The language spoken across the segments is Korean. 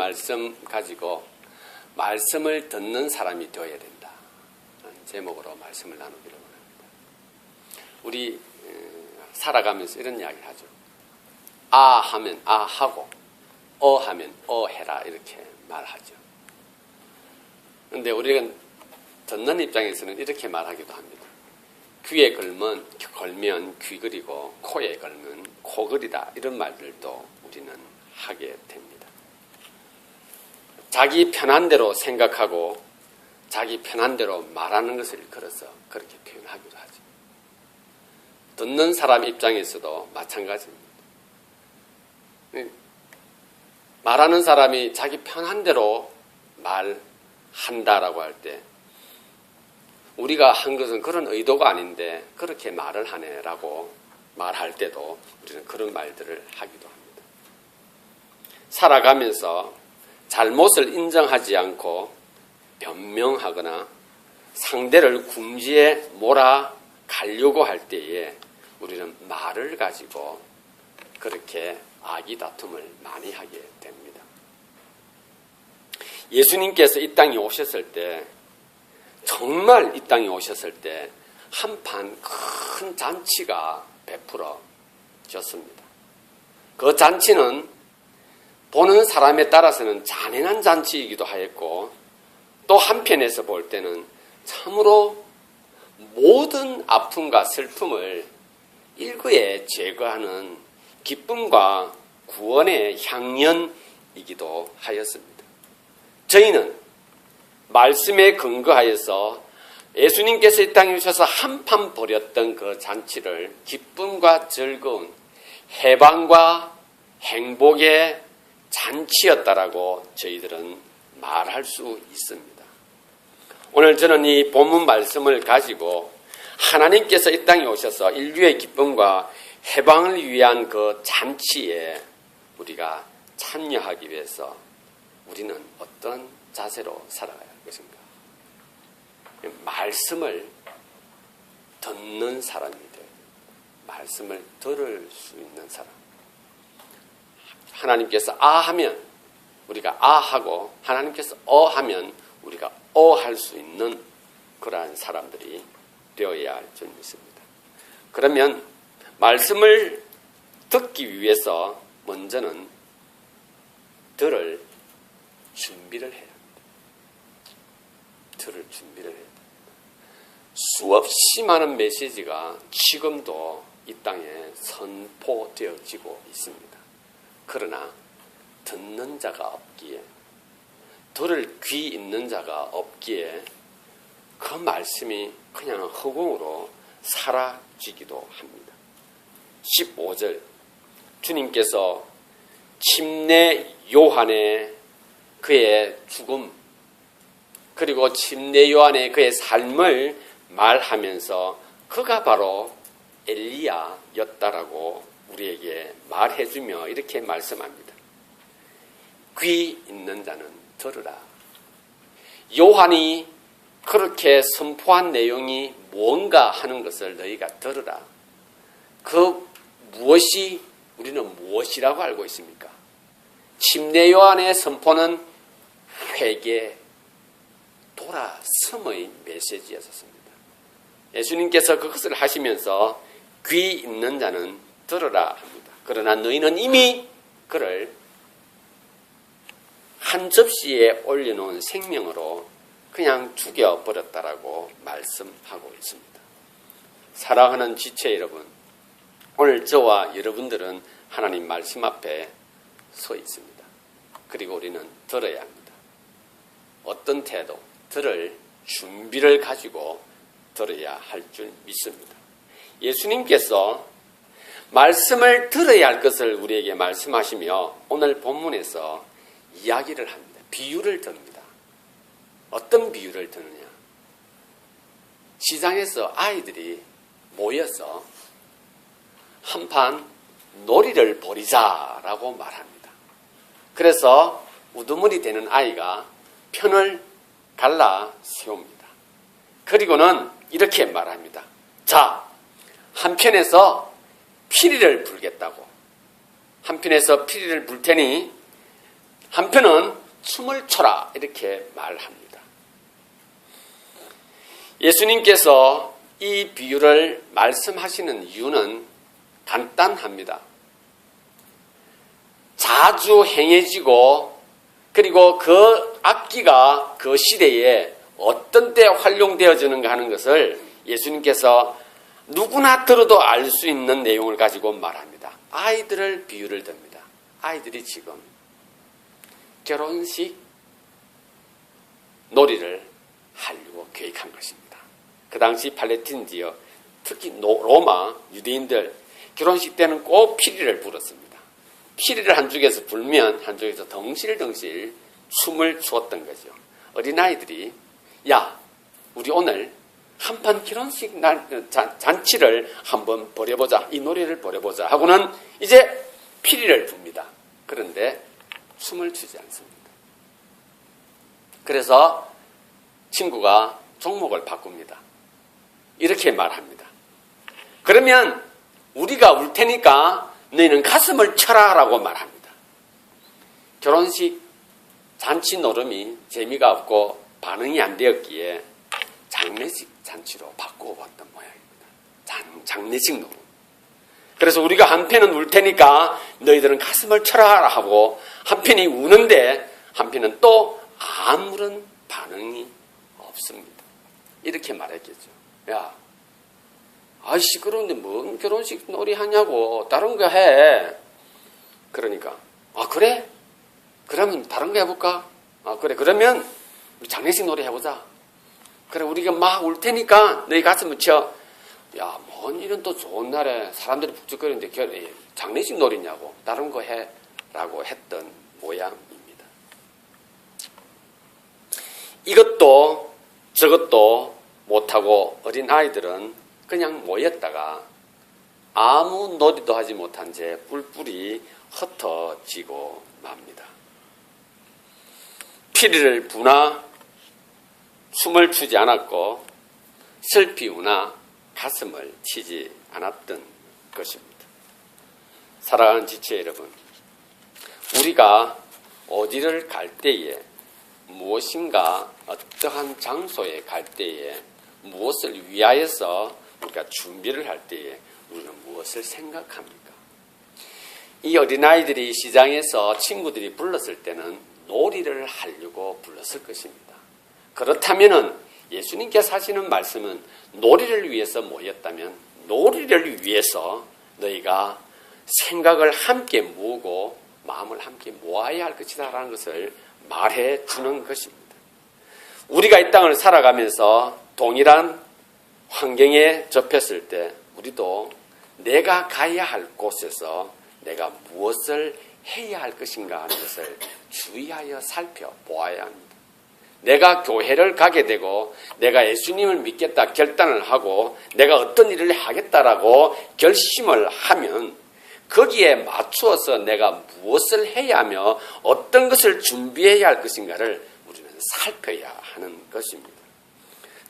말씀 가지고 말씀을 듣는 사람이 되어야 된다. 제목으로 말씀을 나누기를 원합니다. 우리 살아가면서 이런 이야기를 하죠. 아 하면 아 하고 하면 해라 이렇게 말하죠. 그런데 우리가 듣는 입장에서는 이렇게 말하기도 합니다. 귀에 걸면 귀 그리고 코에 걸면 코 그리다 이런 말들도 우리는 하게 됩니다. 자기 편한 대로 생각하고 자기 편한 대로 말하는 것을 걸어서 그렇게 표현하기도 하죠. 듣는 사람 입장에서도 마찬가지입니다. 말하는 사람이 자기 편한 대로 말한다라고 할 때 우리가 한 것은 그런 의도가 아닌데 그렇게 말을 하네라고 말할 때도 우리는 그런 말들을 하기도 합니다. 살아가면서 잘못을 인정하지 않고 변명하거나 상대를 궁지에 몰아가려고 할 때에 우리는 말을 가지고 그렇게 악의 다툼을 많이 하게 됩니다. 예수님께서 이 땅에 오셨을 때 정말 이 땅에 오셨을 때 한판 큰 잔치가 베풀어졌습니다. 그 잔치는 보는 사람에 따라서는 잔인한 잔치이기도 하였고 또 한편에서 볼 때는 참으로 모든 아픔과 슬픔을 일거에 제거하는 기쁨과 구원의 향연이기도 하였습니다. 저희는 말씀에 근거하여서 예수님께서 이 땅에 오셔서 한판 벌였던 그 잔치를 기쁨과 즐거운 해방과 행복의 잔치였다라고 저희들은 말할 수 있습니다. 오늘 저는 이 본문 말씀을 가지고 하나님께서 이 땅에 오셔서 인류의 기쁨과 해방을 위한 그 잔치에 우리가 참여하기 위해서 우리는 어떤 자세로 살아가야 할 것인가? 말씀을 듣는 사람이 돼요. 말씀을 들을 수 있는 사람. 하나님께서 아 하면 우리가 아 하고 하나님께서 하면 우리가 할 수 있는 그러한 사람들이 되어야 할 줄 믿습니다. 그러면 말씀을 듣기 위해서 먼저는 들을 준비를 해야 합니다. 들을 준비를 해야 합니다. 수없이 많은 메시지가 지금도 이 땅에 선포되어지고 있습니다. 그러나 듣는 자가 없기에 들을 귀 있는 자가 없기에 그 말씀이 그냥 허공으로 사라지기도 합니다. 15절 주님께서 침례 요한의 그의 죽음 그리고 침례 요한의 그의 삶을 말하면서 그가 바로 엘리야였다라고 우리에게 말해주며 이렇게 말씀합니다. 귀 있는 자는 들으라. 요한이 그렇게 선포한 내용이 뭔가 하는 것을 너희가 들으라. 그 무엇이 우리는 무엇이라고 알고 있습니까? 침례 요한의 선포는 회개, 돌아섬의 메시지였습니다. 예수님께서 그것을 하시면서 귀 있는 자는 들으라 합니다. 그러나 너희는 이미 그를 한 접시에 올려놓은 생명으로 그냥 죽여버렸다라고 말씀하고 있습니다. 사랑하는 지체 여러분, 오늘 저와 여러분들은 하나님 말씀 앞에 서 있습니다. 그리고 우리는 들어야 합니다. 어떤 태도, 들을 준비를 가지고 들어야 할 줄 믿습니다. 예수님께서 말씀을 들어야 할 것을 우리에게 말씀하시며 오늘 본문에서 이야기를 합니다. 비유를 듭니다. 어떤 비유를 드느냐? 시장에서 아이들이 모여서 한판 놀이를 벌이자라고 말합니다. 그래서 우두머리 되는 아이가 편을 갈라 세웁니다. 그리고는 이렇게 말합니다. 자, 한편에서 피리를 불겠다고. 한편에서 피리를 불 테니 한편은 춤을 춰라 이렇게 말합니다. 예수님께서 이 비유를 말씀하시는 이유는 간단합니다. 자주 행해지고 그리고 그 악기가 그 시대에 어떤 때 활용되어지는가 하는 것을 예수님께서 누구나 들어도 알 수 있는 내용을 가지고 말합니다. 아이들을 비유를 듭니다. 아이들이 지금 결혼식 놀이를 하려고 계획한 것입니다. 그 당시 팔레스타인 지역, 특히 로마 유대인들 결혼식 때는 꼭 피리를 불었습니다. 피리를 한쪽에서 불면 한쪽에서 덩실덩실 춤을 추었던 거죠. 어린아이들이 야, 우리 오늘 한판 결혼식 잔치를 한번 벌여보자. 이 노래를 벌여보자 하고는 이제 피리를 붑니다. 그런데 춤을 추지 않습니다. 그래서 친구가 종목을 바꿉니다. 이렇게 말합니다. 그러면 우리가 울 테니까 너희는 가슴을 쳐라 라고 말합니다. 결혼식 잔치 노름이 재미가 없고 반응이 안 되었기에 장례식 잔치로 바꾸어 봤던 모양입니다. 장례식 노름. 그래서 우리가 한편은 울 테니까 너희들은 가슴을 쳐라 하고 한편이 우는데 한편은 또 아무런 반응이 없습니다. 이렇게 말했겠죠. 야, 시끄러운데 뭔 결혼식 놀이 하냐고 다른 거 해. 그러니까 그래? 그러면 다른 거 해볼까? 그래 그러면 우리 장례식 놀이 해보자. 그래 우리가 막 울 테니까 너희 가슴을 쳐. 야, 뭔 이런 또 좋은 날에 사람들이 북적거리는데 장례식 놀이냐고 다른 거 해 라고 했던 모양입니다. 이것도 저것도 못하고 어린 아이들은 그냥 모였다가 아무 놀이도 하지 못한 채 뿔뿔이 흩어지고 맙니다. 피리를 부나 춤을 추지 않았고 슬피 우나 가슴을 치지 않았던 것입니다. 사랑하는 지체 여러분, 우리가 어디를 갈 때에 무엇인가 어떠한 장소에 갈 때에 무엇을 위하여서 우리가 준비를 할 때에 우리는 무엇을 생각합니까? 이 어린아이들이 시장에서 친구들이 불렀을 때는 놀이를 하려고 불렀을 것입니다. 그렇다면 예수님께서 하시는 말씀은 놀이를 위해서 모였다면 놀이를 위해서 너희가 생각을 함께 모으고 마음을 함께 모아야 할 것이다 라는 것을 말해 주는 것입니다. 우리가 이 땅을 살아가면서 동일한 환경에 접했을 때 우리도 내가 가야 할 곳에서 내가 무엇을 해야 할 것인가 하는 것을 주의하여 살펴보아야 합니다. 내가 교회를 가게 되고 내가 예수님을 믿겠다 결단을 하고 내가 어떤 일을 하겠다라고 결심을 하면 거기에 맞추어서 내가 무엇을 해야 하며 어떤 것을 준비해야 할 것인가를 우리는 살펴야 하는 것입니다.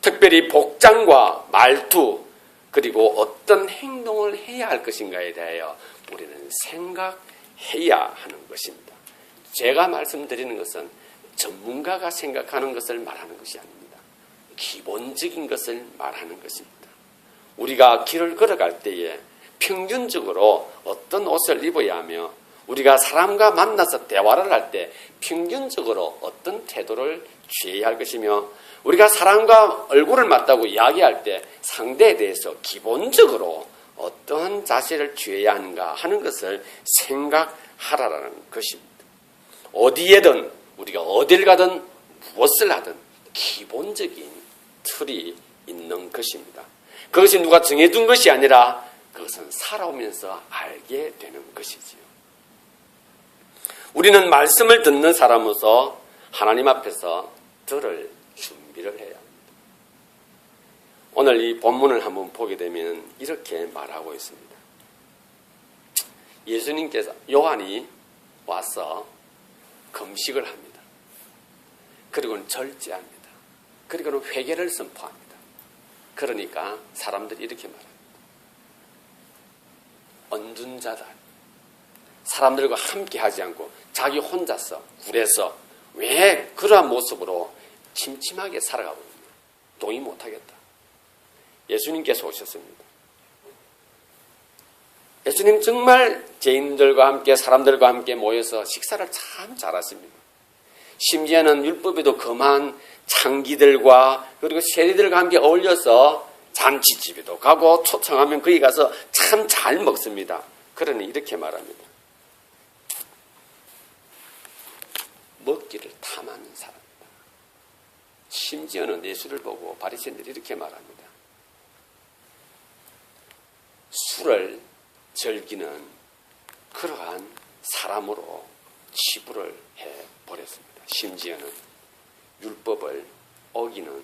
특별히 복장과 말투 그리고 어떤 행동을 해야 할 것인가에 대하여 우리는 생각해야 하는 것입니다. 제가 말씀드리는 것은 전문가가 생각하는 것을 말하는 것이 아닙니다. 기본적인 것을 말하는 것입니다. 우리가 길을 걸어갈 때에 평균적으로 어떤 옷을 입어야 하며 우리가 사람과 만나서 대화를 할 때 평균적으로 어떤 태도를 취해야 할 것이며 우리가 사람과 얼굴을 맞다고 이야기할 때 상대에 대해서 기본적으로 어떠한 자세를 취해야 하는가 하는 것을 생각하라는 것입니다. 어디에든 우리가 어딜 가든 무엇을 하든 기본적인 틀이 있는 것입니다. 그것이 누가 정해둔 것이 아니라 그것은 살아오면서 알게 되는 것이지요. 우리는 말씀을 듣는 사람으로서 하나님 앞에서 들을 준비를 해야 합니다. 오늘 이 본문을 한번 보게 되면 이렇게 말하고 있습니다. 예수님께서 요한이 와서 금식을 합니다. 그리고는 절제합니다. 그리고는 회개를 선포합니다. 그러니까 사람들이 이렇게 말합니다. 언둔 자다. 사람들과 함께 하지 않고 자기 혼자서 굴에서 왜 그러한 모습으로 침침하게 살아가고 있냐. 동의 못하겠다. 예수님께서 오셨습니다. 예수님 정말 죄인들과 함께 사람들과 함께 모여서 식사를 참 잘하십니다. 심지어는 율법에도 금한 창기들과 그리고 세리들과 함께 어울려서 잔치집에도 가고 초청하면 거기 가서 참 잘 먹습니다. 그러니 이렇게 말합니다. 먹기를 탐하는 사람이다. 심지어는 예수를 보고 바리새인들이 이렇게 말합니다. 술을 즐기는 그러한 사람으로 치부를 해버렸습니다. 심지어는 율법을 어기는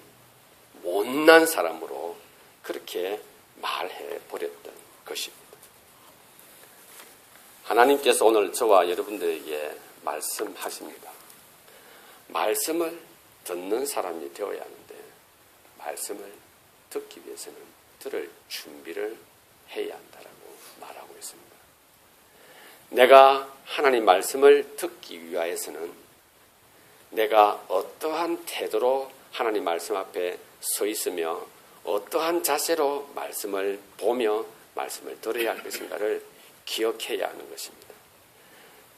못난 사람으로 그렇게 말해버렸던 것입니다. 하나님께서 오늘 저와 여러분들에게 말씀하십니다. 말씀을 듣는 사람이 되어야 하는데 말씀을 듣기 위해서는 들을 준비를 해야 한다라고 말하고 있습니다. 내가 하나님 말씀을 듣기 위하여서는 내가 어떠한 태도로 하나님 말씀 앞에 서 있으며 어떠한 자세로 말씀을 보며 말씀을 들어야 할 것인가를 기억해야 하는 것입니다.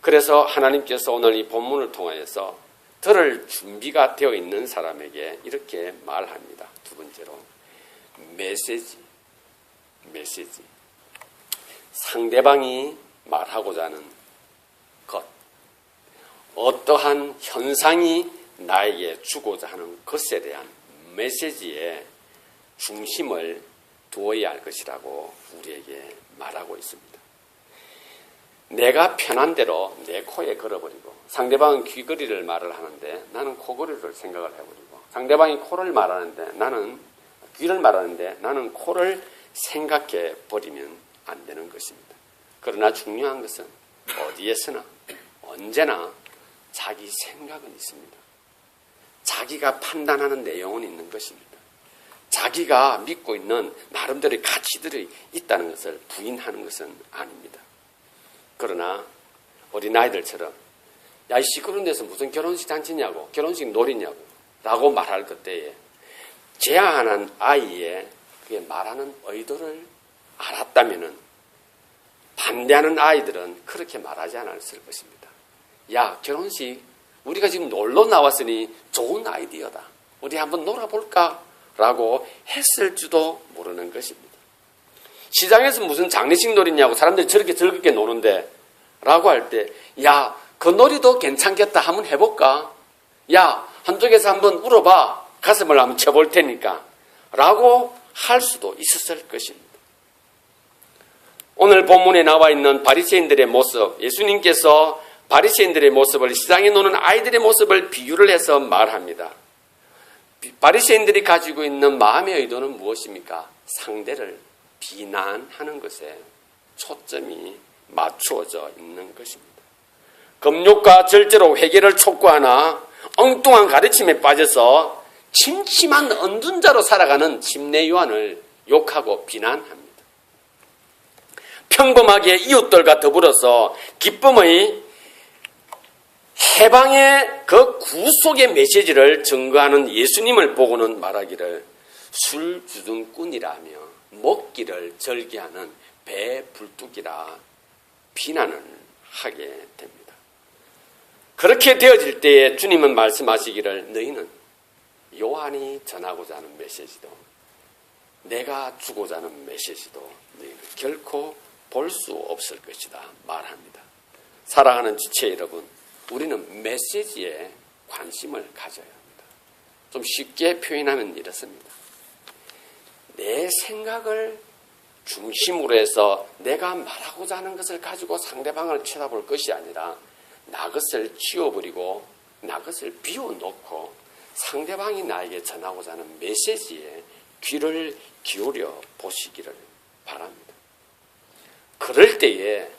그래서 하나님께서 오늘 이 본문을 통하여서 들을 준비가 되어 있는 사람에게 이렇게 말합니다. 두 번째로 메시지. 상대방이 말하고자 하는 것, 어떠한 현상이 나에게 주고자 하는 것에 대한 메시지에 중심을 두어야 할 것이라고 우리에게 말하고 있습니다. 내가 편한 대로 내 코에 걸어버리고 상대방은 귀걸이를 말을 하는데 나는 코걸이를 생각을 해버리고 상대방이 코를 말하는데 나는 귀를 말하는데 나는 코를 생각해 버리면 안 되는 것입니다. 그러나 중요한 것은 어디에서나 언제나 자기 생각은 있습니다. 자기가 판단하는 내용은 있는 것입니다. 자기가 믿고 있는 나름대로의 가치들이 있다는 것을 부인하는 것은 아닙니다. 그러나 어린아이들처럼 야, 이 시끄러운 데서 무슨 결혼식 잔치냐고 결혼식 놀이냐고 라고 말할 그때에 제안한 아이의 그게 말하는 의도를 알았다면 반대하는 아이들은 그렇게 말하지 않았을 것입니다. 야, 결혼식 우리가 지금 놀러 나왔으니 좋은 아이디어다. 우리 한번 놀아볼까? 라고 했을지도 모르는 것입니다. 시장에서 무슨 장례식 놀이냐고 사람들이 저렇게 즐겁게 노는데 라고 할 때 야, 그 놀이도 괜찮겠다. 한번 해볼까? 야, 한쪽에서 한번 울어봐. 가슴을 한번 쳐볼 테니까. 라고 할 수도 있었을 것입니다. 오늘 본문에 나와 있는 바리새인들의 모습, 예수님께서 바리새인들의 모습을 시장에 노는 아이들의 모습을 비유를 해서 말합니다. 바리새인들이 가지고 있는 마음의 의도는 무엇입니까? 상대를 비난하는 것에 초점이 맞추어져 있는 것입니다. 금욕과 절제로 회개를 촉구하나 엉뚱한 가르침에 빠져서 침침한 언둔자로 살아가는 침례 요한을 욕하고 비난합니다. 평범하게 이웃들과 더불어서 기쁨의 해방의 그 구속의 메시지를 증거하는 예수님을 보고는 말하기를 술주둥꾼이라며 먹기를 절개하는 배불뚝이라 비난을 하게 됩니다. 그렇게 되어질 때에 주님은 말씀하시기를 너희는 요한이 전하고자 하는 메시지도 내가 주고자 하는 메시지도 너희는 결코 볼 수 없을 것이다 말합니다. 사랑하는 지체 여러분, 우리는 메시지에 관심을 가져야 합니다. 좀 쉽게 표현하면 이렇습니다. 내 생각을 중심으로 해서 내가 말하고자 하는 것을 가지고 상대방을 쳐다볼 것이 아니라 나 것을 지워버리고 나 것을 비워놓고 상대방이 나에게 전하고자 하는 메시지에 귀를 기울여 보시기를 바랍니다. 그럴 때에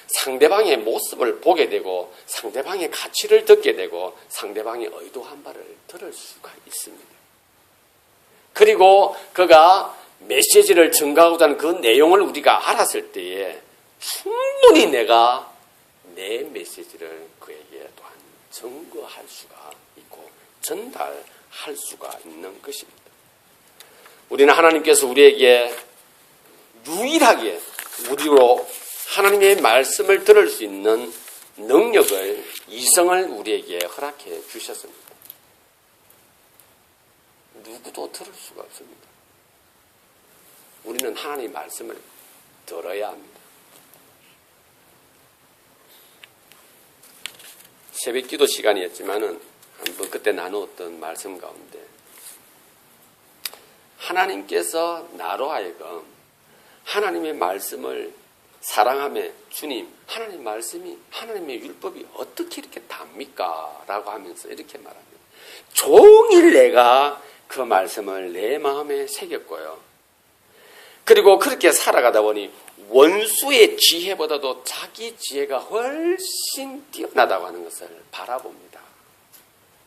상대방의 모습을 보게 되고 상대방의 가치를 듣게 되고 상대방의 의도한 바를 들을 수가 있습니다. 그리고 그가 메시지를 전가하고자 하는 그 내용을 우리가 알았을 때에 충분히 내가 내 메시지를 그에게 또한 증거할 수가 있고 전달할 수가 있는 것입니다. 우리는 하나님께서 우리에게 유일하게 우리로 하나님의 말씀을 들을 수 있는 능력을, 이성을 우리에게 허락해 주셨습니다. 누구도 들을 수가 없습니다. 우리는 하나님의 말씀을 들어야 합니다. 새벽 기도 시간이었지만은 한번 그때 나누었던 말씀 가운데 하나님께서 나로 하여금 하나님의 말씀을 사랑하며 주님, 하나님의 말씀이, 하나님의 율법이 어떻게 이렇게 답니까? 라고 하면서 이렇게 말합니다. 종일 내가 그 말씀을 내 마음에 새겼고요. 그리고 그렇게 살아가다 보니 원수의 지혜보다도 자기 지혜가 훨씬 뛰어나다고 하는 것을 바라봅니다.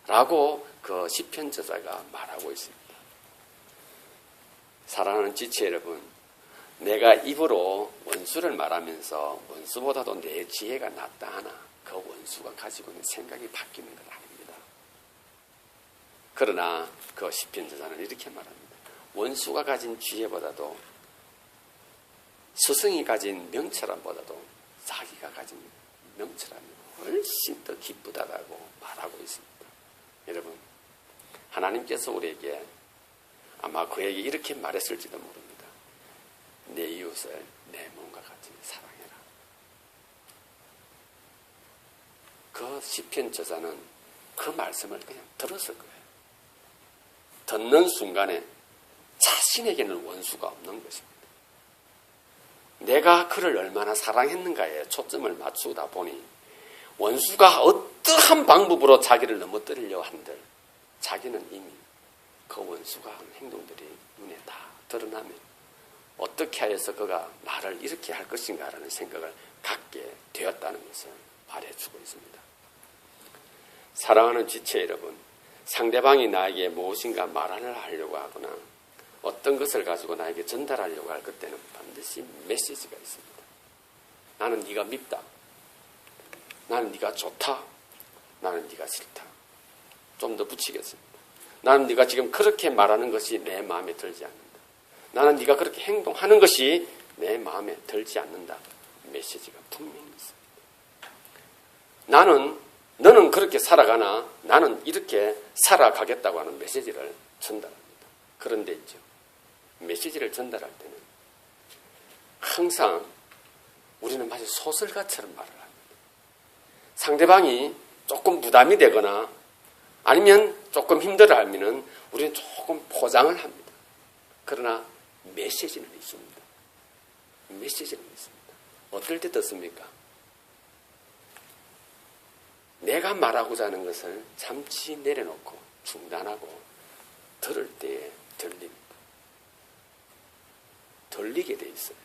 라고 그 시편 저자가 말하고 있습니다. 사랑하는 지체 여러분, 내가 입으로 원수를 말하면서 원수보다도 내 지혜가 낫다 하나 그 원수가 가지고 있는 생각이 바뀌는 건 아닙니다. 그러나 그 시편 저자는 이렇게 말합니다. 원수가 가진 지혜보다도 스승이 가진 명철함보다도 자기가 가진 명철함이 훨씬 더 기쁘다라고 말하고 있습니다. 여러분, 하나님께서 우리에게 아마 그에게 이렇게 말했을지도 모릅니다. 내 이웃을 내 몸과 같이 사랑해라. 그 시편 저자는 그 말씀을 그냥 들었을 거예요. 듣는 순간에 자신에게는 원수가 없는 것입니다. 내가 그를 얼마나 사랑했는가에 초점을 맞추다 보니 원수가 어떠한 방법으로 자기를 넘어뜨리려 한들 자기는 이미 그 원수가 하는 행동들이 눈에 다 드러나면 어떻게 하여서 그가 나를 이렇게 할 것인가라는 생각을 갖게 되었다는 것을 말해주고 있습니다. 사랑하는 지체 여러분, 상대방이 나에게 무엇인가 말을 하려고 하거나 어떤 것을 가지고 나에게 전달하려고 할 그때는 반드시 메시지가 있습니다. 나는 네가 밉다. 나는 네가 좋다. 나는 네가 싫다. 좀 더 붙이겠습니다. 나는 네가 지금 그렇게 말하는 것이 내 마음에 들지 않는다. 나는 네가 그렇게 행동하는 것이 내 마음에 들지 않는다. 메시지가 분명히 있습니다. 너는 그렇게 살아가나 나는 이렇게 살아가겠다고 하는 메시지를 전달합니다. 그런데 있죠. 메시지를 전달할 때는 항상 우리는 마치 소설가처럼 말을 합니다. 상대방이 조금 부담이 되거나 아니면 조금 힘들어하면 우리는 조금 포장을 합니다. 그러나 메시지는 있습니다. 메시지는 있습니다. 어떨 때 듣습니까? 내가 말하고자 하는 것을 잠시 내려놓고 중단하고 들을 때에 들립니다. 들리게 돼 있어요.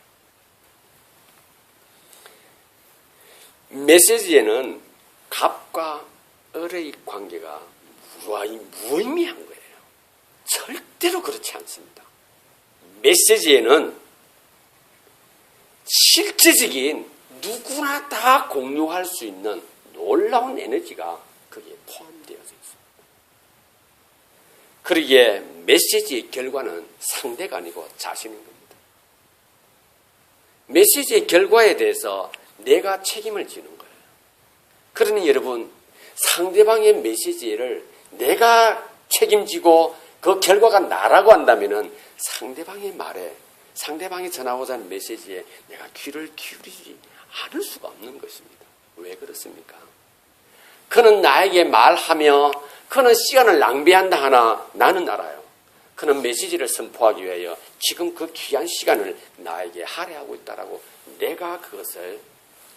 메시지에는 갑과 을의 관계가 무의미한 거예요. 절대로 그렇지 않습니다. 메시지에는 실제적인 누구나 다 공유할 수 있는 놀라운 에너지가 거기에 포함되어져 있습니다. 그러기에 메시지의 결과는 상대가 아니고 자신인 겁니다. 메시지의 결과에 대해서 내가 책임을 지는 거예요. 그러니 여러분, 상대방의 메시지를 내가 책임지고 그 결과가 나라고 한다면 상대방의 말에, 상대방이 전하고자 하는 메시지에 내가 귀를 기울이지 않을 수가 없는 것입니다. 왜 그렇습니까? 그는 나에게 말하며 그는 시간을 낭비한다 하나 나는 알아요. 그는 메시지를 선포하기 위하여 지금 그 귀한 시간을 나에게 할애하고 있다라고 내가 그것을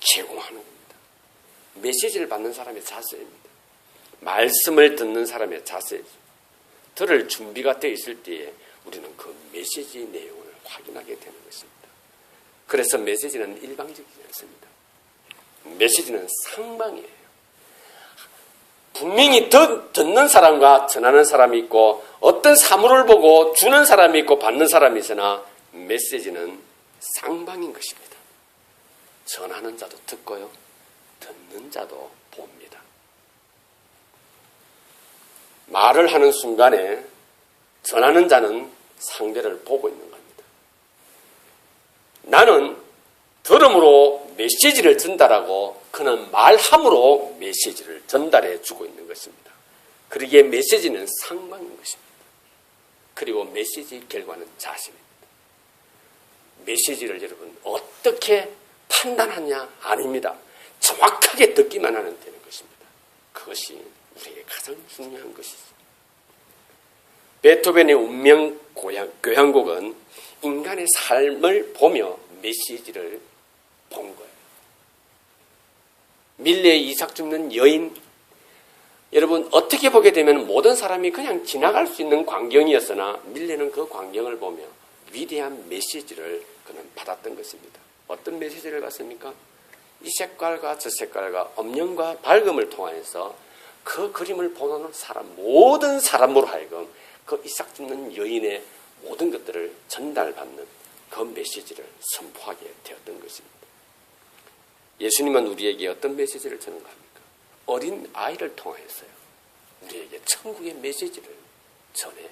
제공하는 겁니다. 메시지를 받는 사람의 자세입니다. 말씀을 듣는 사람의 자세죠. 들을 준비가 되어 있을 때에 우리는 그 메시지 내용을 확인하게 되는 것입니다. 그래서 메시지는 일방적이지 않습니다. 메시지는 상방이에요. 분명히 듣는 사람과 전하는 사람이 있고 어떤 사물을 보고 주는 사람이 있고 받는 사람이 있으나 메시지는 쌍방인 것입니다. 전하는 자도 듣고요. 듣는 자도 봅니다. 말을 하는 순간에 전하는 자는 상대를 보고 있는 겁니다. 나는 들음으로 메시지를 전달하고 그는 말함으로 메시지를 전달해 주고 있는 것입니다. 그러기에 메시지는 상방인 것입니다. 그리고 메시지 결과는 자신입니다. 메시지를 여러분 어떻게 판단하냐? 아닙니다. 정확하게 듣기만 하면 되는 것입니다. 그것이 우리에게 가장 중요한 것이죠. 베토벤의 운명 교향곡은 인간의 삶을 보며 메시지를 본 거예요. 밀레의 이삭 죽는 여인, 여러분 어떻게 보게 되면 모든 사람이 그냥 지나갈 수 있는 광경이었으나 밀레는 그 광경을 보며 위대한 메시지를 그는 받았던 것입니다. 어떤 메시지를 받습니까? 이 색깔과 저 색깔과 음영과 밝음을 통해서 그 그림을 보는 사람, 모든 사람으로 하여금 그 이삭 죽는 여인의 모든 것들을 전달받는 그 메시지를 선포하게 되었던 것입니다. 예수님은 우리에게 어떤 메시지를 전한가 합니까? 어린 아이를 통해서요. 우리에게 천국의 메시지를 전해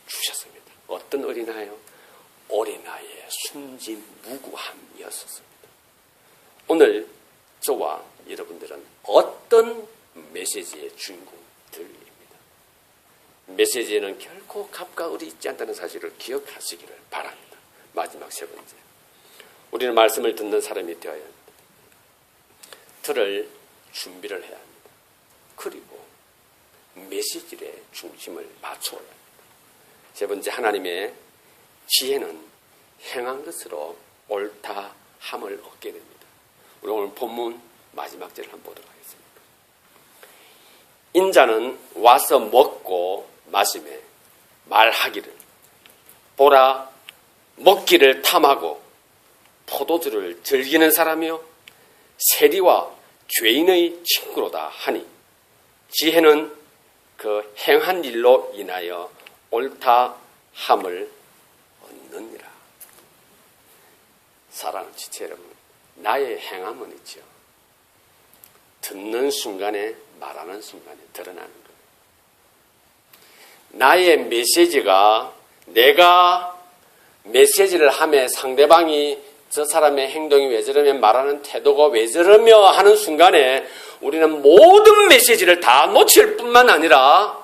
주셨습니다. 어떤 어린아이요? 어린아이의 순진무구함이었습니다. 오늘 저와 여러분들은 어떤 메시지의 주인공들입니다. 메시지에는 결코 값과 을이 있지 않다는 사실을 기억하시기를 바랍니다. 마지막 세 번째, 우리는 말씀을 듣는 사람이 되어야 합니다. 들을 준비를 해야 합니다. 그리고 메시지의 중심을 맞춰야 합니다. 세 번째, 하나님의 지혜는 행한 것으로 옳다 함을 얻게 됩니다. 우리 오늘 본문 마지막 절을 한번 보도록 하겠습니다. 인자는 와서 먹고 마시매 말하기를 보라 먹기를 탐하고 포도주를 즐기는 사람이요 세리와 죄인의 친구로다 하니 지혜는 그 행한 일로 인하여 옳다 함을 얻느니라. 사랑하는 지체 여러분, 나의 행함은 있죠. 듣는 순간에 말하는 순간에 드러나는 거예요. 나의 메시지가 내가 메시지를 하며 상대방이 저 사람의 행동이 왜 저러며 말하는 태도가 왜 저러며 하는 순간에 우리는 모든 메시지를 다 놓칠 뿐만 아니라